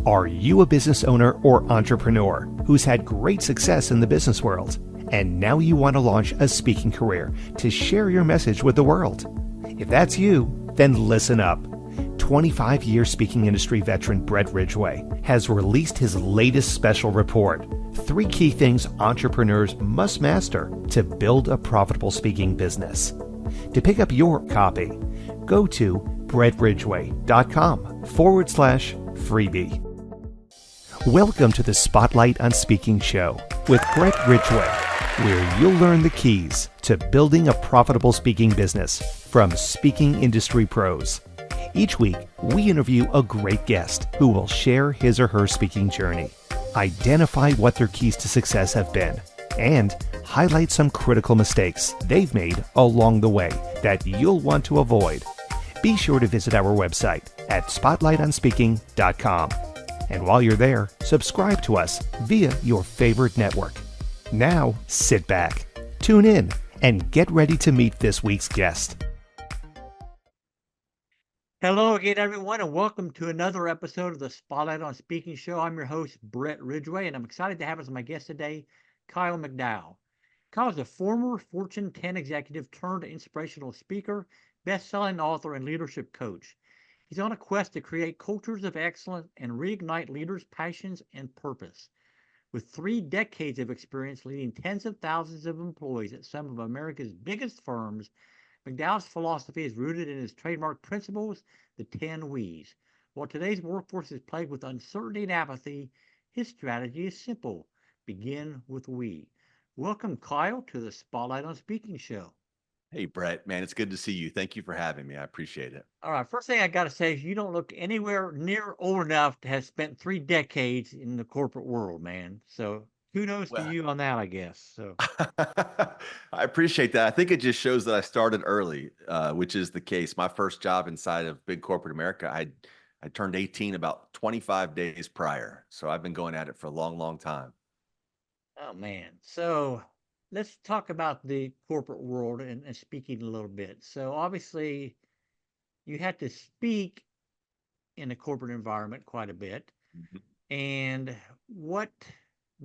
Are you a business owner or entrepreneur who's had great success in the business world, and now you want to launch a speaking career to share your message with the world? If that's you, then listen up. 25-year speaking industry veteran Brett Ridgway has released his latest special report, 3 key things entrepreneurs must master to build a profitable speaking business. To pick up your copy, go to brettridgway.com/freebie. Welcome to the Spotlight on Speaking show with Brett Ridgway, where you'll learn the keys to building a profitable speaking business from speaking industry pros. Each week, we interview a great guest who will share his or her speaking journey, identify what their keys to success have been, and highlight some critical mistakes they've made along the way that you'll want to avoid. Be sure to visit our website at spotlightonspeaking.com. And while you're there, subscribe to us via your favorite network. Now, sit back, tune in, and get ready to meet this week's guest. Hello again, everyone, and welcome to another episode of the Spotlight on Speaking show. I'm your host, Brett Ridgway, and I'm excited to have as my guest today, Kyle McDowell. Kyle is a former Fortune 10 executive turned inspirational speaker, best-selling author, and leadership coach. He's on a quest to create cultures of excellence and reignite leaders' passions and purpose. With 3 decades of experience leading tens of thousands of employees at some of America's biggest firms, McDowell's philosophy is rooted in his trademark principles, the 10 W's. While today's workforce is plagued with uncertainty and apathy, his strategy is simple. Begin with we. Welcome, Kyle, to the Spotlight on Speaking show. Hey, Brett, man, it's good to see you. Thank you for having me. I appreciate it. All right, first thing I got to say is you don't look anywhere near old enough to have spent 3 decades in the corporate world, man. So kudos to you on that, I guess. So I appreciate that. I think it just shows that I started early, which is the case. My first job inside of big corporate America, I turned 18 about 25 days prior. So I've been going at it for a long, long time. Oh, man. So let's talk about the corporate world and speaking a little bit. So obviously, you had to speak in a corporate environment quite a bit. Mhm. And what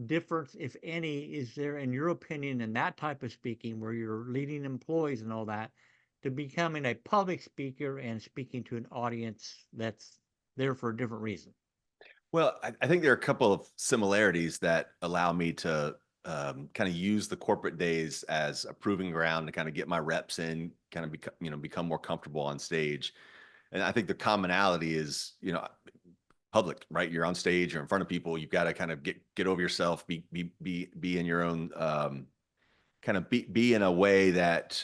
difference, if any, is there, in your opinion, in that type of speaking where you're leading employees and all that, to becoming a public speaker and speaking to an audience that's there for a different reason? Well, I think there are a couple of similarities that allow me to kind of use the corporate days as a proving ground to kind of get my reps in, kind of become more comfortable on stage. And I think the commonality is, public, right? You're on stage, you're in front of people. You've got to kind of get over yourself, be in your own, kind of be in a way that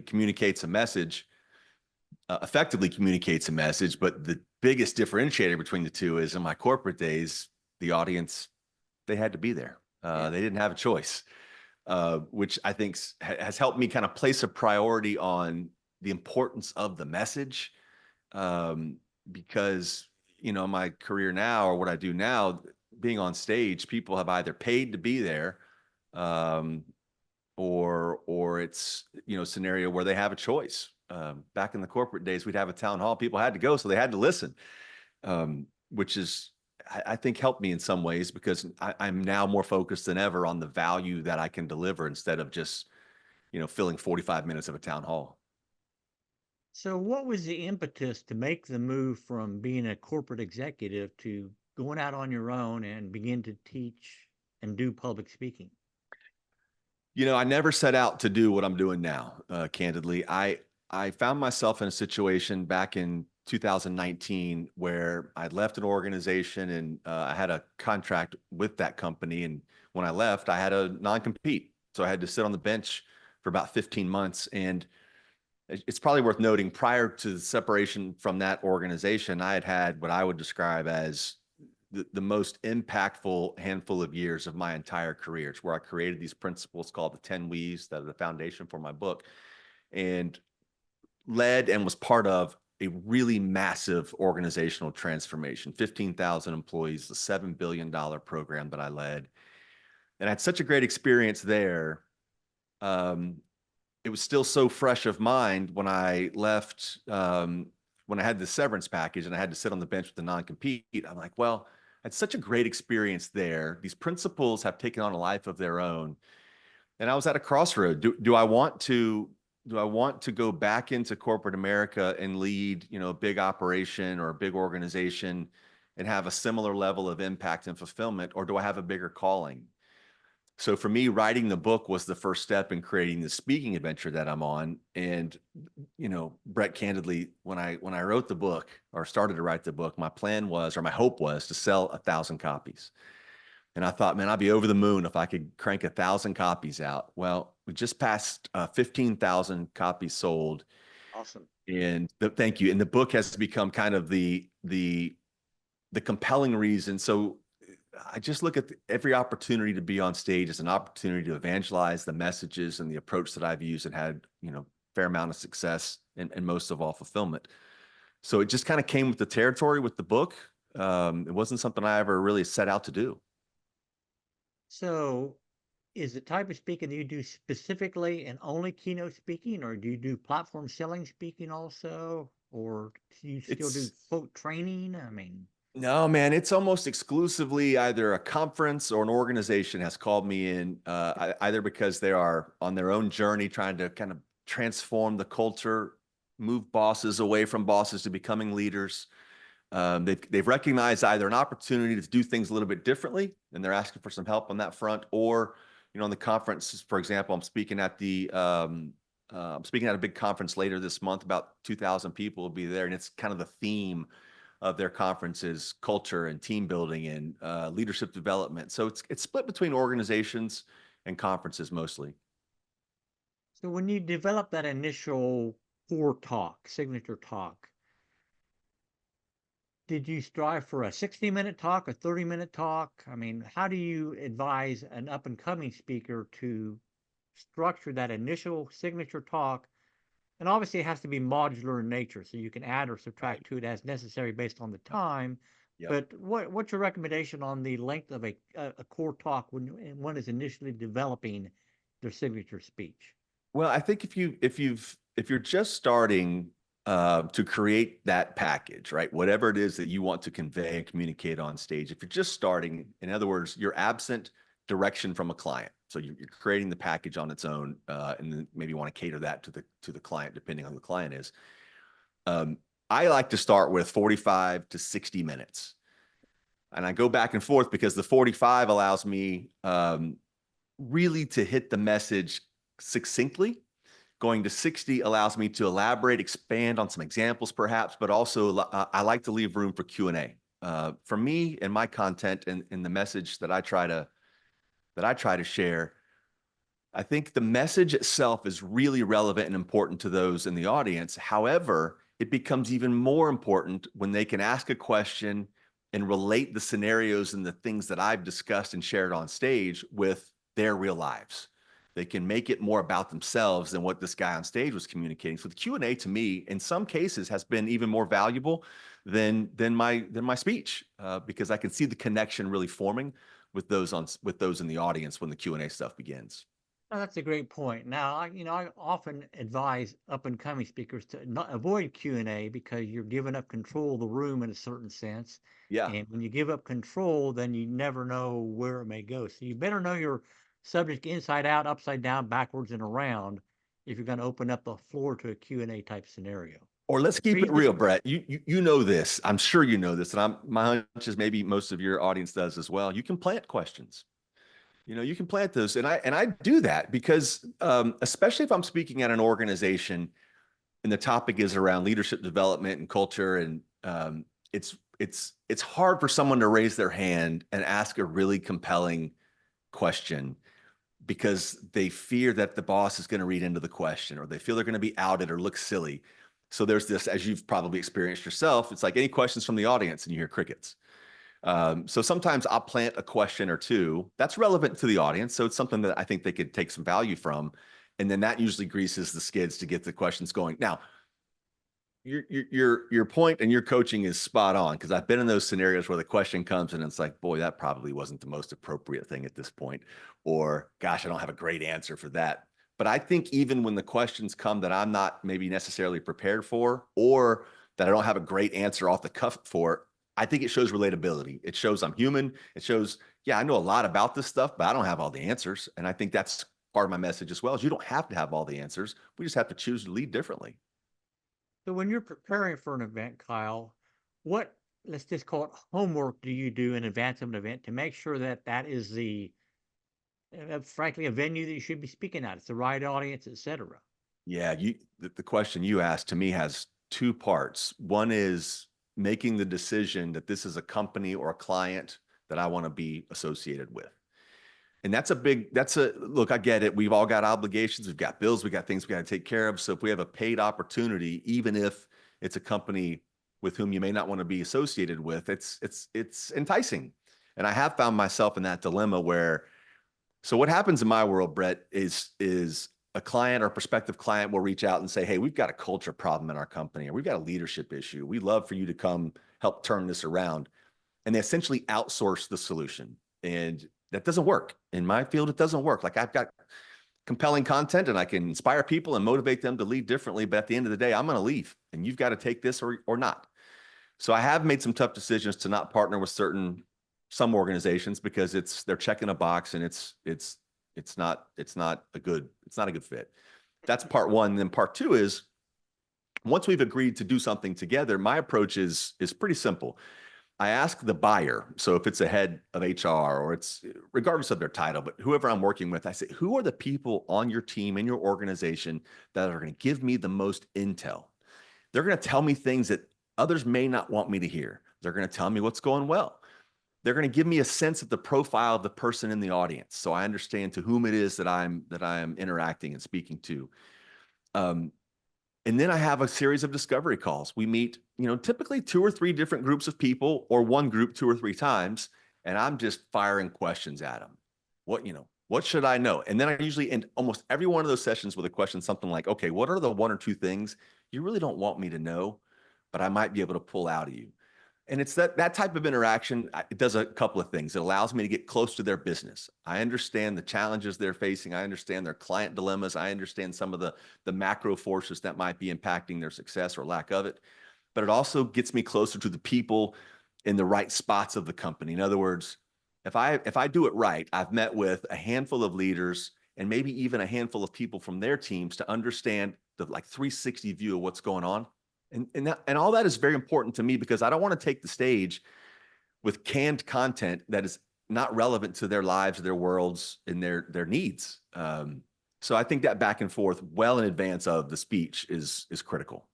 communicates a message, effectively communicates a message. But the biggest differentiator between the two is in my corporate days, the audience, they had to be there. They didn't have a choice, which I think has helped me kind of place a priority on the importance of the message, because my career now, or what I do now, being on stage, people have either paid to be there, or it's a scenario where they have a choice. Back in the corporate days, we'd have a town hall, people had to go, so they had to listen, which is, I think, helped me in some ways, because I'm now more focused than ever on the value that I can deliver instead of just filling 45 minutes of a town hall. So what was the impetus to make the move from being a corporate executive to going out on your own and begin to teach and do public speaking? I never set out to do what I'm doing now. Candidly, I found myself in a situation back in 2019 where I left an organization, and I had a contract with that company. And when I left, I had a non-compete. So I had to sit on the bench for about 15 months. And it's probably worth noting, prior to the separation from that organization, I had what I would describe as the most impactful handful of years of my entire career. It's where I created these principles called the 10 We's, that are the foundation for my book, and led and was part of a really massive organizational transformation. 15,000 employees, the $7 billion program that I led. And I had such a great experience there. It was still so fresh of mind when I left when I had the severance package and I had to sit on the bench with the non-compete, I'm like, well, I had such a great experience there. These principals have taken on a life of their own. And I was at a crossroad. Do I want to go back into corporate America and lead, a big operation or a big organization and have a similar level of impact and fulfillment, or do I have a bigger calling? So for me, writing the book was the first step in creating the speaking adventure that I'm on. And, Brett, candidly, when I wrote the book or started to write the book, my plan was, or my hope was, to sell 1,000 copies. And I thought, man, I'd be over the moon if I could crank 1,000 copies out. Well, we just passed 15,000 copies sold. Awesome. And thank you. And the book has become kind of the compelling reason. So I just look at every opportunity to be on stage as an opportunity to evangelize the messages and the approach that I've used and had, fair amount of success and most of all fulfillment. So it just kind of came with the territory with the book. It wasn't something I ever really set out to do. So is the type of speaking that you do specifically and only keynote speaking, or do you do platform selling speaking also? Or do you still do quote training? I mean, no, man, it's almost exclusively either a conference or an organization has called me in, either because they are on their own journey trying to kind of transform the culture, move bosses away from bosses to becoming leaders. They've recognized either an opportunity to do things a little bit differently, and they're asking for some help on that front, or on the conference, for example, I'm speaking at a big conference later this month. About 2,000 people will be there, and it's kind of the theme of their conference is culture and team building and leadership development. So it's split between organizations and conferences mostly. so when you develop that initial core talk, signature talk, did you strive for a 60-minute talk, a 30-minute talk? I mean, how do you advise an up and coming speaker to structure that initial signature talk? And obviously, it has to be modular in nature, so you can add or subtract to it as necessary based on the time. Yep. But what's your recommendation on the length of a core talk when one is initially developing their signature speech? Well, I think if you're just starting to create that package, right? Whatever it is that you want to convey and communicate on stage, if you're just starting, in other words, you're absent direction from a client. So you're creating the package on its own, and then maybe you want to cater that to the client, depending on who the client is. I like to start with 45 to 60 minutes. And I go back and forth because the 45 allows me really to hit the message succinctly. Going to 60 allows me to elaborate, expand on some examples perhaps, but also I like to leave room for Q&A. For me and my content and the message that I try to share, I think the message itself is really relevant and important to those in the audience. However, it becomes even more important when they can ask a question and relate the scenarios and the things that I've discussed and shared on stage with their real lives. They can make it more about themselves than what this guy on stage was communicating. So the Q&A to me, in some cases, has been even more valuable than my speech, because I can see the connection really forming with those in the audience when the Q&A stuff begins. Oh, that's a great point. Now, I often advise up and coming speakers to not avoid Q&A because you're giving up control of the room in a certain sense. Yeah. And when you give up control, then you never know where it may go. So you better know your subject inside out, upside down, backwards, and around if you're going to open up the floor to a Q&A type scenario. Or let's keep it real, Brett. You know this. I'm sure you know this, and my hunch is maybe most of your audience does as well. You can plant questions. You can plant those, and I do that because especially if I'm speaking at an organization and the topic is around leadership development and culture, and it's hard for someone to raise their hand and ask a really compelling question because they fear that the boss is going to read into the question, or they feel they're going to be outed or look silly. So there's this, as you've probably experienced yourself, it's like any questions from the audience and you hear crickets. So sometimes I'll plant a question or two that's relevant to the audience. So it's something that I think they could take some value from. And then that usually greases the skids to get the questions going. Now, your point and your coaching is spot on, because I've been in those scenarios where the question comes and it's like, boy, that probably wasn't the most appropriate thing at this point, or gosh, I don't have a great answer for that. But I think even when the questions come that I'm not maybe necessarily prepared for, or that I don't have a great answer off the cuff for, I think it shows relatability. It shows I'm human. It shows, yeah, I know a lot about this stuff, but I don't have all the answers. And I think that's part of my message as well, is you don't have to have all the answers. We just have to choose to lead differently. So when you're preparing for an event, Kyle, what, let's just call it homework, do you do in advance of an event to make sure that that is frankly, a venue that you should be speaking at? It's the right audience, et cetera. Yeah, the question you asked to me has two parts. One is making the decision that this is a company or a client that I want to be associated with. And look, I get it. We've all got obligations. We've got bills. We got things we got to take care of. So if we have a paid opportunity, even if it's a company with whom you may not want to be associated with, it's enticing. And I have found myself in that dilemma where, so what happens in my world, Brett, is a client or prospective client will reach out and say, hey, we've got a culture problem in our company, or we've got a leadership issue. We'd love for you to come help turn this around. And they essentially outsource the solution. And that doesn't work. In my field, it doesn't work. Like, I've got compelling content and I can inspire people and motivate them to lead differently. But at the end of the day, I'm going to leave and you've got to take this or not. So I have made some tough decisions to not partner with some organizations because they're checking a box and it's not a good fit. That's part one. And then part two is, once we've agreed to do something together, my approach is pretty simple. I ask the buyer, so if it's a head of HR or it's regardless of their title, but whoever I'm working with, I say, who are the people on your team, in your organization, that are going to give me the most intel? They're going to tell me things that others may not want me to hear. They're going to tell me what's going well. They're going to give me a sense of the profile of the person in the audience, so I understand to whom it is that I'm interacting and speaking to. And then I have a series of discovery calls. We meet, typically 2 or 3 different groups of people, or one group 2 or 3 times, and I'm just firing questions at them. What should I know? And then I usually end almost every one of those sessions with a question, something like, okay, what are the 1 or 2 things you really don't want me to know, but I might be able to pull out of you? And it's that type of interaction. It does a couple of things. It allows me to get close to their business. I understand the challenges they're facing. I understand their client dilemmas. I understand some of the macro forces that might be impacting their success or lack of it. But it also gets me closer to the people in the right spots of the company. In other words, if I do it right, I've met with a handful of leaders and maybe even a handful of people from their teams to understand the 360 view of what's going on. And all that is very important to me, because I don't want to take the stage with canned content that is not relevant to their lives, their worlds, and their needs. So I think that back and forth well in advance of the speech is critical.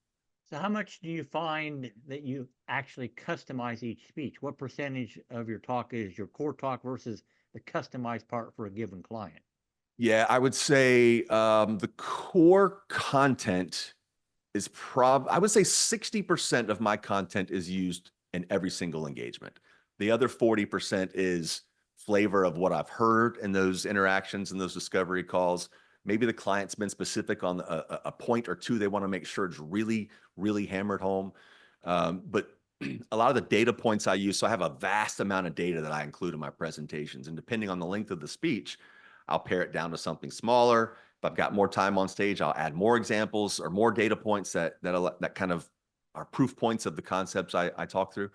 So how much do you find that you actually customize each speech? What percentage of your talk is your core talk versus the customized part for a given client? Yeah, I would say the core content is I would say 60% of my content is used in every single engagement. The other 40% is flavor of what I've heard in those interactions and those discovery calls. Maybe the client's been specific on a point or two they want to make sure it's really, really hammered home. But a lot of the data points I use, so I have a vast amount of data that I include in my presentations. And depending on the length of the speech, I'll pare it down to something smaller. If I've got more time on stage, I'll add more examples or more data points that kind of are proof points of the concepts I talk through.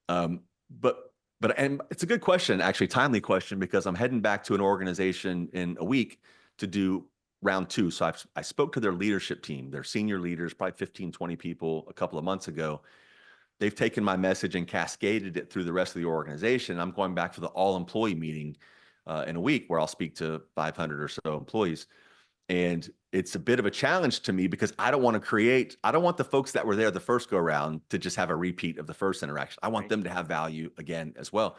But it's a good question, actually, timely question, because I'm heading back to an organization in a week to do round 2. So I spoke to their leadership team, their senior leaders, probably 15, 20 people a couple of months ago. They've taken my message and cascaded it through the rest of the organization. I'm going back for the all-employee meeting in a week, where I'll speak to 500 or so employees. And it's a bit of a challenge to me, because I don't want the folks that were there the first go around to just have a repeat of the first interaction. I want them to have value again as well.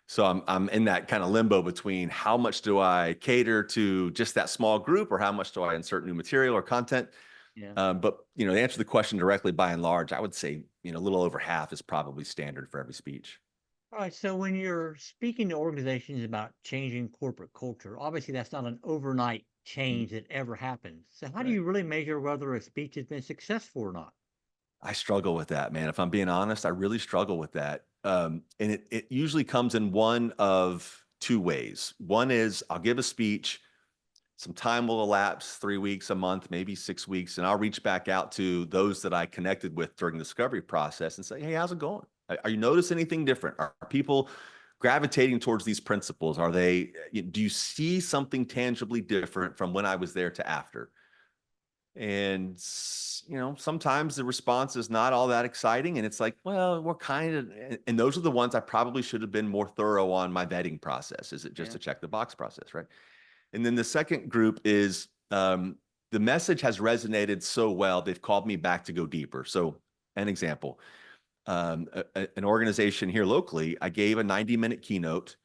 So I'm in that kind of limbo between how much do I cater to just that small group, or how much do I insert new material or content? Yeah. But to answer the question directly, by and large, I would say a little over half is probably standard for every speech. All right. So when you're speaking to organizations about changing corporate culture, obviously that's not an overnight change that ever happens. So how do you really measure whether a speech has been successful or not? I struggle with that, man. If I'm being honest, I really struggle with that. And it usually comes in one of 2 ways. One is I'll give a speech, some time will elapse, 3 weeks, a month, maybe 6 weeks, and I'll reach back out to those that I connected with during the discovery process and say, hey, how's it going? Are you noticing anything different? Are people gravitating towards these principles? Do you see something tangibly different from when I was there to after? And, sometimes the response is not all that exciting. And it's like, well, we're kind of, and those are the ones I probably should have been more thorough on my vetting process. Is it just a check the box process, right? And then the second group is the message has resonated so well, they've called me back to go deeper. So an example, an organization here locally, I gave a 90-minute keynote,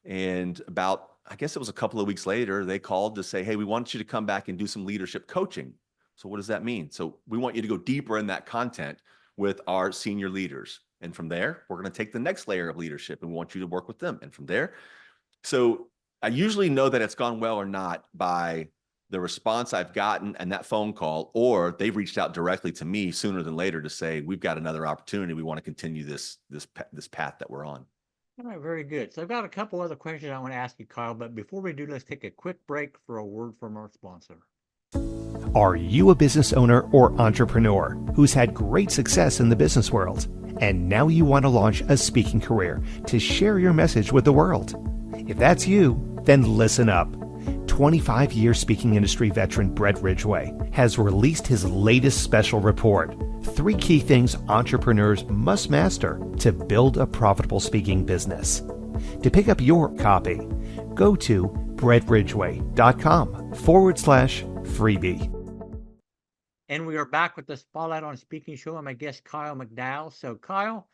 and I guess it was a couple of weeks later, they called to say, hey, we want you to come back and do some leadership coaching. So what does that mean? So we want you to go deeper in that content with our senior leaders. And from there, we're going to take the next layer of leadership and we want you to work with them. And from there, so I usually know that it's gone well or not by the response I've gotten and that phone call, or they've reached out directly to me sooner than later to say, we've got another opportunity. We want to continue this path that we're on. All right, very good. So I've got a couple other questions I want to ask you, Kyle, but before we do, let's take a quick break for a word from our sponsor. Are you a business owner or entrepreneur who's had great success in the business world, and now you want to launch a speaking career to share your message with the world? If that's you, then listen up. 25-year speaking industry veteran Brett Ridgway has released his latest special report, 3 key things entrepreneurs must master to build a profitable speaking business. To pick up your copy, go to brettridgway.com/freebie. And we are back with the Spotlight on Speaking show. I'm my guest, Kyle McDowell. So Kyle,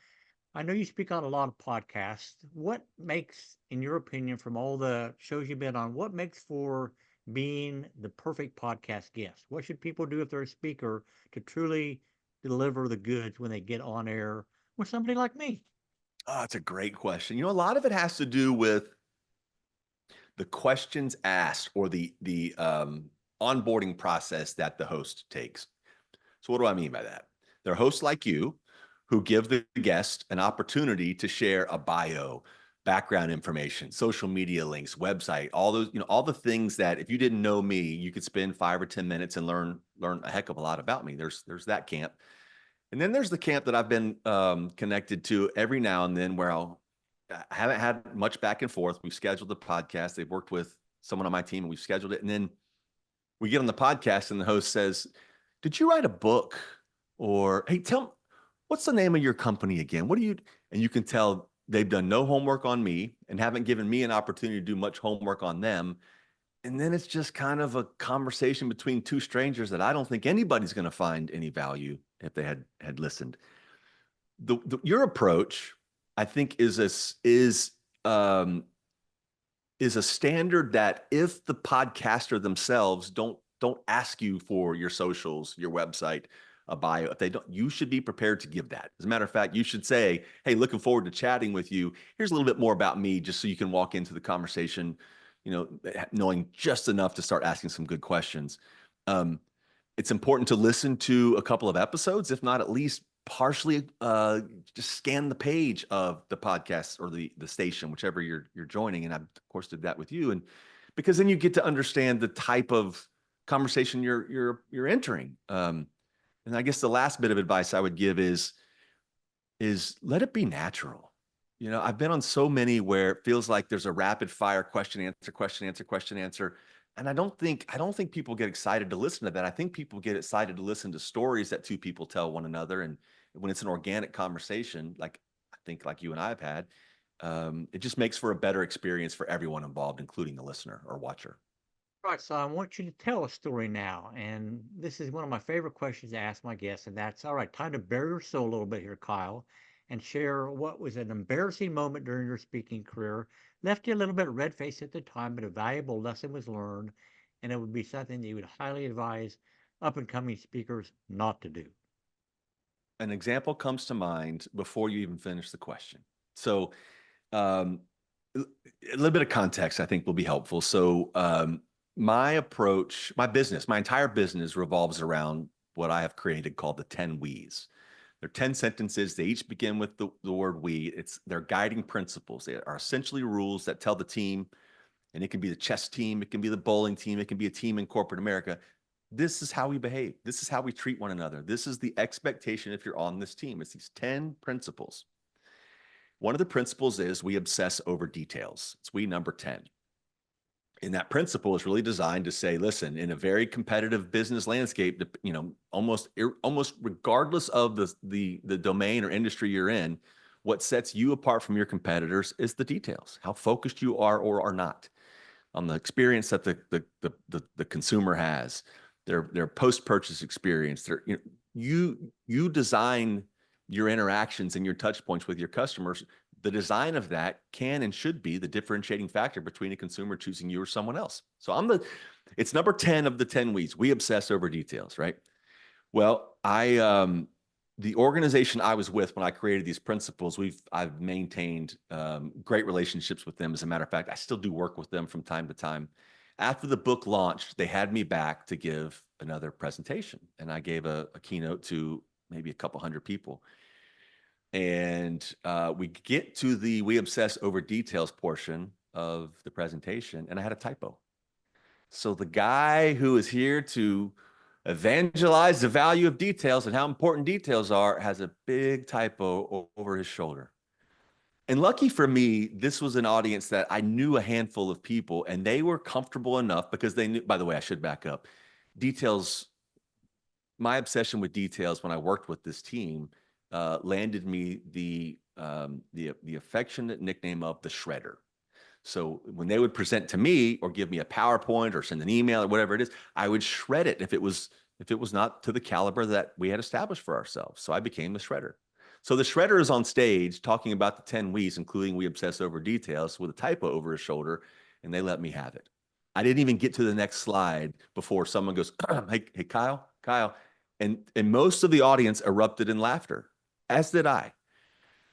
I know you speak on a lot of podcasts. What makes, in your opinion, from all the shows you've been on, what makes for being the perfect podcast guest? What should people do if they're a speaker to truly deliver the goods when they get on air with somebody like me? Oh, that's a great question. A lot of it has to do with the questions asked or the onboarding process that the host takes. So what do I mean by that? There are hosts like you who give the guest an opportunity to share a bio, background information, social media links, website, all those, all the things that if you didn't know me, you could spend 5 or 10 minutes and learn a heck of a lot about me. There's that camp. And then there's the camp that I've been connected to every now and then where I haven't had much back and forth. We've scheduled the podcast. They've worked with someone on my team and we've scheduled it. And then we get on the podcast and the host says, did you write a book? Or, hey, what's the name of your company again? And you can tell they've done no homework on me and haven't given me an opportunity to do much homework on them. And then it's just kind of a conversation between two strangers that I don't think anybody's going to find any value if they had listened. Your approach, I think, is a standard that if the podcaster themselves don't ask you for your socials, your website, a bio, if they don't, you should be prepared to give that. As a matter of fact, you should say, hey, looking forward to chatting with you. Here's a little bit more about me, just so you can walk into the conversation, knowing just enough to start asking some good questions. It's important to listen to a couple of episodes, if not at least partially just scan the page of the podcast or the station, whichever you're joining. And I, of course, did that with you. And because then you get to understand the type of conversation you're entering. And I guess the last bit of advice I would give is let it be natural. I've been on so many where it feels like there's a rapid fire question, answer. And I don't think people get excited to listen to that. I think people get excited to listen to stories that two people tell one another. And when it's an organic conversation, like I think like you and I have had, it just makes for a better experience for everyone involved, including the listener or watcher. Right, so I want you to tell a story now. And this is one of my favorite questions to ask my guests. And that's, all right, time to bare your soul a little bit here, Kyle, and share what was an embarrassing moment during your speaking career. Left you a little bit red-faced at the time, but a valuable lesson was learned. And it would be something that you would highly advise up-and-coming speakers not to do. An example comes to mind before you even finish the question. So a little bit of context, I think, will be helpful. So my approach, my entire business revolves around what I have created called the 10 We's. They're 10 sentences. They each begin with the word we. They're guiding principles. They are essentially rules that tell the team and it can be the chess team, it can be the bowling team, it can be a team in corporate America. This is how we behave. This is how we treat one another. This is the expectation if you're on this team. It's these 10 principles. One of the principles is we obsess over details. It's we number 10. And that principle is really designed to say, listen, in a very competitive business landscape, almost regardless of the domain or industry you're in, what sets you apart from your competitors is the details, how focused you are or are not on the experience that the consumer has, their post-purchase experience. You design your interactions and your touch points with your customers. The design of that can and should be the differentiating factor between a consumer choosing you or someone else. So it's number 10 of the 10 weeds. We obsess over details, right? Well, the organization I was with when I created these principles, I've maintained great relationships with them. As a matter of fact, I still do work with them from time to time. After the book launched, they had me back to give another presentation, and I gave a keynote to maybe a couple hundred people. And we get to the we obsess over details portion of the presentation, and I had a typo. So the guy who is here to evangelize the value of details and how important details are has a big typo over his shoulder. And lucky for me, this was an audience that I knew a handful of people, and they were comfortable enough because they knew, by the way, I should back up. Details, my obsession with details when I worked with this team landed me the affectionate nickname of the Shredder. So when they would present to me or give me a PowerPoint or send an email or whatever it is, I would shred it if it was not to the caliber that we had established for ourselves. So I became the Shredder. So the Shredder is on stage talking about the 10 we's, including we obsess over details, with a typo over his shoulder, and they let me have it. I didn't even get to the next slide before someone goes, hey, Kyle, and most of the audience erupted in laughter, as did I.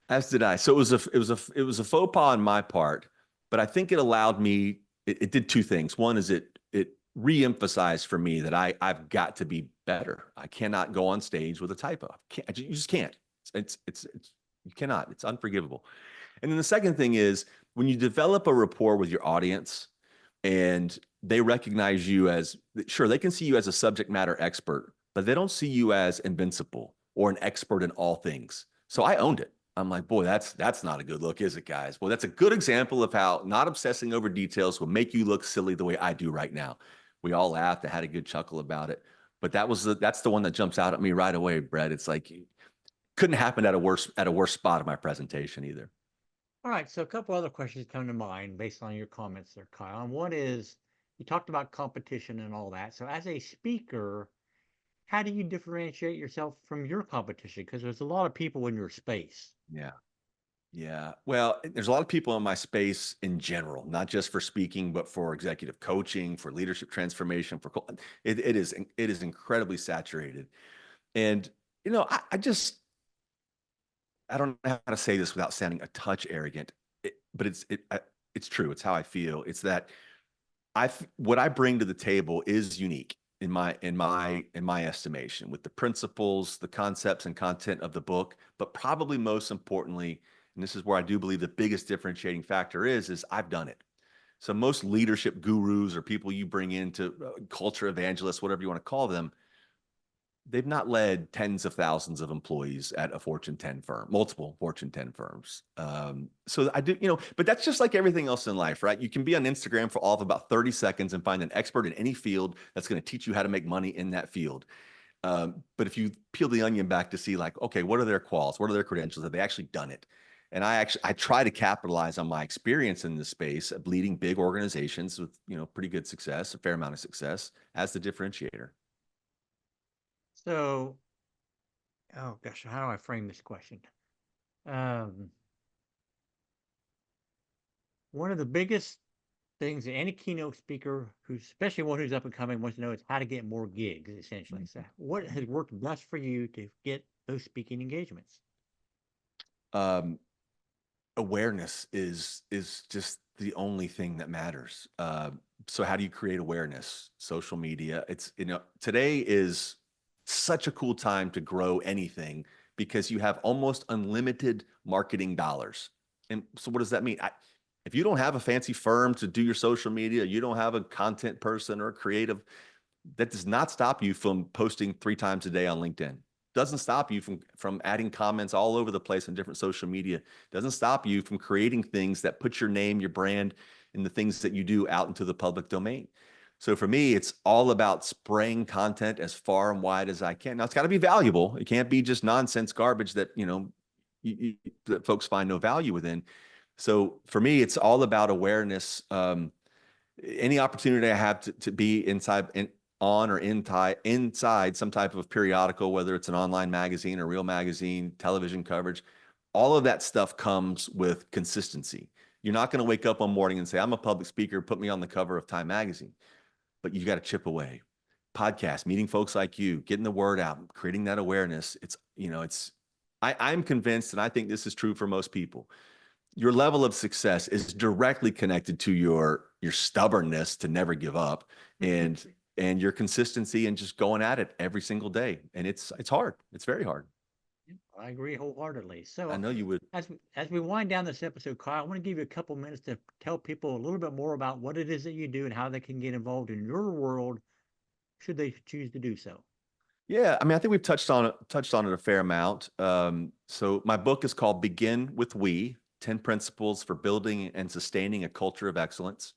So it was a faux pas on my part. But I think it allowed me, it did two things. One is it re-emphasized for me that I've got to be better. I cannot go on stage with a typo. You just can't. You cannot. It's unforgivable. And then the second thing is when you develop a rapport with your audience and they recognize you as, sure, they can see you as a subject matter expert, but they don't see you as invincible or an expert in all things. So I owned it. I'm like, boy, that's not a good look, is it, guys? Well, that's a good example of how not obsessing over details will make you look silly the way I do right now. We all laughed. I had a good chuckle about it. But that's the one that jumps out at me right away, Brett. It's like, couldn't happen at a worse spot of my presentation either. All right, so a couple other questions come to mind based on your comments there, Kyle. And one is, you talked about competition and all that. So as a speaker, how do you differentiate yourself from your competition? Because there's a lot of people in your space. Yeah. Well, there's a lot of people in my space in general, not just for speaking, but for executive coaching, for leadership transformation, it is incredibly saturated. And, I don't know how to say this without sounding a touch arrogant, but it's true. It's how I feel. It's that what I bring to the table is unique in my estimation, with the principles, the concepts and content of the book, but probably most importantly, and this is where I do believe the biggest differentiating factor is I've done it. So most leadership gurus or people you bring into culture evangelists, whatever you want to call them, they've not led tens of thousands of employees at a Fortune 10 firm, multiple Fortune 10 firms. So I do, but that's just like everything else in life, right? You can be on Instagram for all of about 30 seconds and find an expert in any field that's going to teach you how to make money in that field. But if you peel the onion back to see like, okay, what are their quals? What are their credentials? Have they actually done it? And I try to capitalize on my experience in this space of leading big organizations with, pretty good success, a fair amount of success as the differentiator. So, oh gosh, how do I frame this question? One of the biggest things that any keynote speaker, especially one who's up and coming, wants to know is how to get more gigs, essentially. So what has worked best for you to get those speaking engagements? Awareness is just the only thing that matters. So how do you create awareness? Social media. It's, today is such a cool time to grow anything because you have almost unlimited marketing dollars. And so what does that mean? If you don't have a fancy firm to do your social media, you don't have a content person or a creative, that does not stop you from posting 3 times a day on LinkedIn. Doesn't stop you from adding comments all over the place on different social media. Doesn't stop you from creating things that put your name, your brand, and the things that you do out into the public domain. So for me, it's all about spraying content as far and wide as I can. Now it's got to be valuable. It can't be just nonsense garbage that, that folks find no value within. So for me, it's all about awareness. Any opportunity I have to be inside some type of periodical, whether it's an online magazine or real magazine, television coverage, all of that stuff comes with consistency. You're not going to wake up one morning and say, I'm a public speaker, put me on the cover of Time magazine. But you got to chip away. Podcast, meeting folks like you, getting the word out, creating that awareness. I'm convinced, and I think this is true for most people, your level of success is directly connected to your stubbornness to never give up and your consistency and just going at it every single day. And it's hard. It's very hard. I agree wholeheartedly. So I know you would. As we wind down this episode, Kyle, I want to give you a couple minutes to tell people a little bit more about what it is that you do and how they can get involved in your world should they choose to do so. Yeah, I mean, I think we've touched on it a fair amount. So my book is called Begin with We, 10 Principles for Building and Sustaining a Culture of Excellence.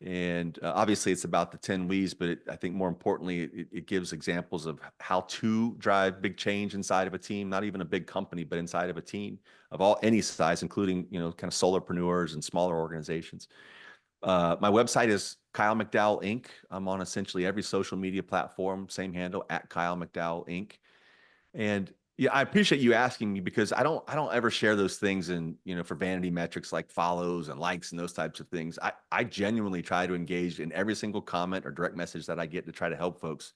And obviously it's about the 10 We's, but I think more importantly, it gives examples of how to drive big change inside of a team, not even a big company, but inside of a team of any size, including, kind of solopreneurs and smaller organizations. My website is Kyle McDowell Inc. I'm on essentially every social media platform, same handle, at Kyle McDowell Inc. And yeah, I appreciate you asking me, because I don't ever share those things for vanity metrics like follows and likes and those types of things. I genuinely try to engage in every single comment or direct message that I get to try to help folks.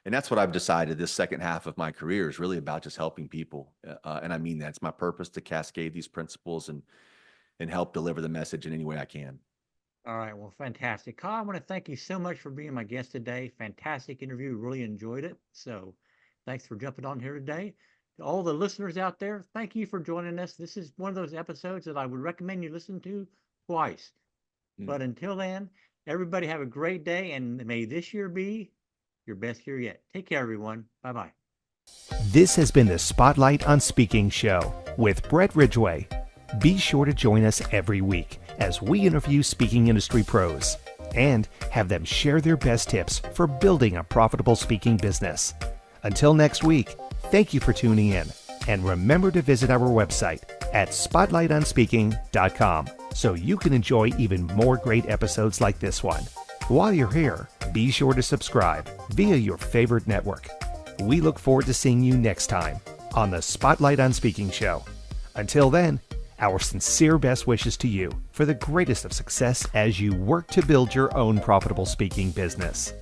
And that's what I've decided this second half of my career is really about, just helping people. And I mean that. It's my purpose to cascade these principles and help deliver the message in any way I can. All right. Well, fantastic. Kyle, I want to thank you so much for being my guest today. Fantastic interview. Really enjoyed it. So thanks for jumping on here today. To all the listeners out there, thank you for joining us. This is one of those episodes that I would recommend you listen to twice. But until then, everybody have a great day, and may this year be your best year yet. Take care, everyone. Bye-bye. This has been the Spotlight on Speaking show with Brett Ridgway. Be sure to join us every week as we interview speaking industry pros and have them share their best tips for building a profitable speaking business. Until next week, thank you for tuning in, and remember to visit our website at spotlightonspeaking.com so you can enjoy even more great episodes like this one. While you're here, be sure to subscribe via your favorite network. We look forward to seeing you next time on the Spotlight on Speaking show. Until then, our sincere best wishes to you for the greatest of success as you work to build your own profitable speaking business.